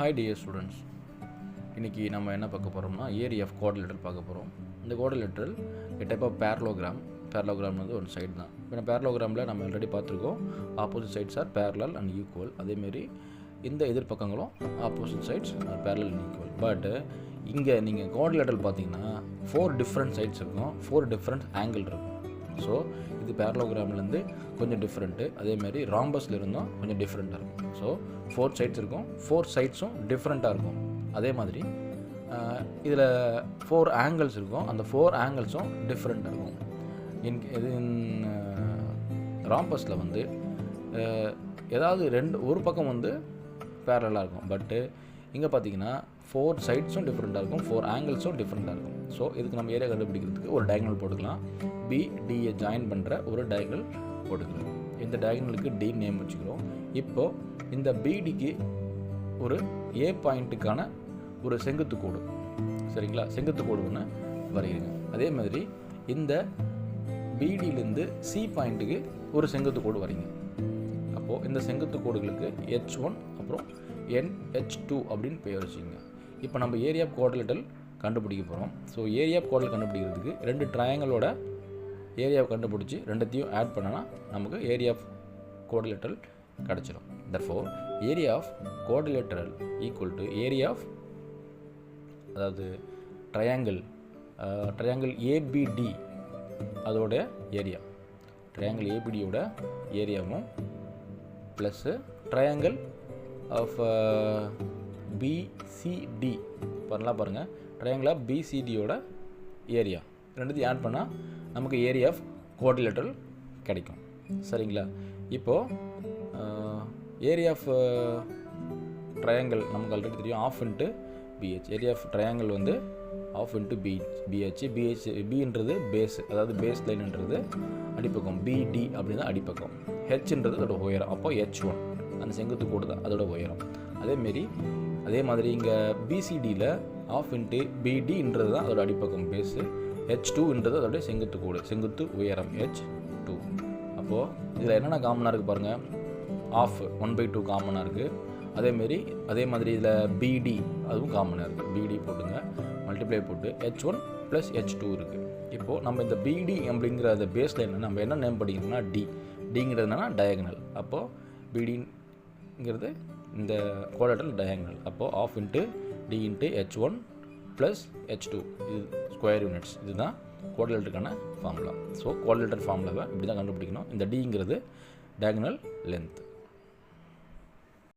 Hi dear students, இன்னைக்கு நம்ம என்ன பார்க்க போகிறோம்னா ஏரியா ஆஃப் குவாட்ரிலேட்டரல் பார்க்க போகிறோம். இந்த குவாட்ரிலேட்டரல் டைப் ஆஃப் பேரலோகிராம் வந்து ஒரு சைடு தான். இப்போ பேரலோகிராமில் நம்ம ஆல்ரெடி பார்த்துருக்கோம். Opposite sides are parallel and equal. அதேமாரி இந்த எதிர்பக்கங்களும் opposite sides are parallel and equal. But இங்கே நீங்கள் குவாட்ரிலேட்டரல் பார்த்தீங்கன்னா 4 டிஃப்ரெண்ட் சைட்ஸ் இருக்கும், 4 டிஃப்ரெண்ட் ஆங்கிள் இருக்கும். ஸோ இது பேரலோகிராம்லேருந்து கொஞ்சம் டிஃப்ரெண்ட்டு. அதேமாதிரி ராம்பஸில் இருந்தும் கொஞ்சம் டிஃப்ரெண்ட்டாக இருக்கும். ஸோ 4 சைட்ஸ் இருக்கும், 4 சைட்ஸும் டிஃப்ரெண்ட்டாக இருக்கும். அதே மாதிரி இதில் 4 ஆங்கிள்ஸ் இருக்கும், அந்த 4 ஆங்கிள்ஸும் டிஃப்ரெண்ட்டாக இருக்கும். ராம்பஸில் வந்து ஏதாவது ஒரு பக்கம் வந்து பேரலாக இருக்கும். பட்டு இங்கே பார்த்தீங்கன்னா 4 சைட்ஸும் டிஃப்ரெண்ட்டாக இருக்கும், 4 ஆங்கிள்ஸும் டிஃப்ரெண்ட்டாக இருக்கும். ஸோ இதுக்கு நம்ம ஏரியா கண்டுபிடிக்கிறதுக்கு ஒரு டயகனல் போட்டுக்கலாம். பிடியை ஜாயின் பண்ணுற ஒரு டயகனல் போட்டுக்கலாம். இந்த டயகனலுக்கு டி நேம் வச்சுக்கிறோம். இப்போது இந்த பிடிக்கு ஒரு ஏ பாயிண்ட்டுக்கான ஒரு செங்குத்து கோடு, சரிங்களா? செங்குத்து கோடு ஒன்று வரைகிறீங்க. அதே மாதிரி இந்த பிடியிலேருந்து சி பாயிண்ட்டுக்கு ஒரு செங்குத்து கோடு வரைங்க. அப்போது இந்த செங்குத்து கோடுகளுக்கு H1 அப்புறம் NH2 அப்படின்னு பேர் வச்சுக்கோங்க. இப்போ நம்ம ஏரியா ஆஃப் குவாட்ரிலேட்டரல் கண்டுபிடிக்க போகிறோம். ஸோ ஏரியா ஆஃப் குவாட்ரிலேட்டரல் கண்டுபிடிக்கிறதுக்கு 2 ட்ரையாங்கிளோட ஏரியாவை கண்டுபிடிச்சி ரெண்டுத்தையும் ஆட் பண்ணனா நமக்கு ஏரியா ஆஃப் குவாட்ரிலேட்டரல் கிடச்சிடும். therefore area of quadrilateral equal to area of, அதாவது ட்ரையாங்கிள் ஏபிடி அதோட ஏரியா, ட்ரையாங்கிள் ஏபிடியோட ஏரியாவும் ப்ளஸ்ஸு ட்ரையாங்கிள் ஆஃப் பிசிடி பண்ணலாம். பாருங்கள், ட்ரையாங்கிள் ஆஃப் பிசிடியோட ஏரியா ரெண்டுத்தையும் ஆட் பண்ணால் நமக்கு ஏரியா ஆஃப் குவாட்ரிலேட்டரல் கிடைக்கும், சரிங்களா? இப்போது ஏரியா ஆஃப் ட்ரையாங்கிள் நமக்கு ஆல்ரெடி தெரியும், half into BH. Area of triangle வந்து ஆஃப் இன்ட்டு பிஹெச். பின்றது பேஸ், அதாவது பேஸ் லைன்ன்றது அடிப்பக்கம், பிடி அப்படின்னு தான் அடிப்பக்கம், ஹெச்ன்றது அதோட உயரம். அப்போ H1 அந்த செங்குத்து கோடு தான் அதோட உயரம். அதே மாதிரி இங்கே பிசிடியில் ஆஃப் இன்ட்டு பிடின்றது தான் அதோட அடிப்பக்கம் பேஸு, H2ன்றது அதோட செங்குத்து கோடு, செங்குத்து உயரம் H2. அப்போது இதில் என்னென்ன காமனாக இருக்குது பாருங்கள், ஆஃப் 1/2 காமனாக இருக்குது. அதே மாதிரி இதில் பிடி அதுவும் காமனாக இருக்குது. பிடி போட்டுங்க, மல்டிப்ளை போட்டு H1 + H2 இருக்குது. இப்போது நம்ம இந்த பிடி அப்படிங்கிற அந்த பேஸ் லைனில் நம்ம என்ன நேம் படிக்கணும்னா டிங்கிறது என்னென்னா டயகனல். அப்போது பிடிங்கிறது இந்த குவாட்ரிலேட்டரல் டயகனல். அப்போது half into D into H1 + H2 இது ஸ்கொயர் யூனிட்ஸ். இதுதான் குவாட்ரிலேட்டருக்கான ஃபார்முலா. ஸோ குவாட்ரிலேட்டர் ஃபார்முலாவை இப்படி தான் கண்டுபிடிக்கணும். இந்த டிங்கிறது டயகனல் லென்த்.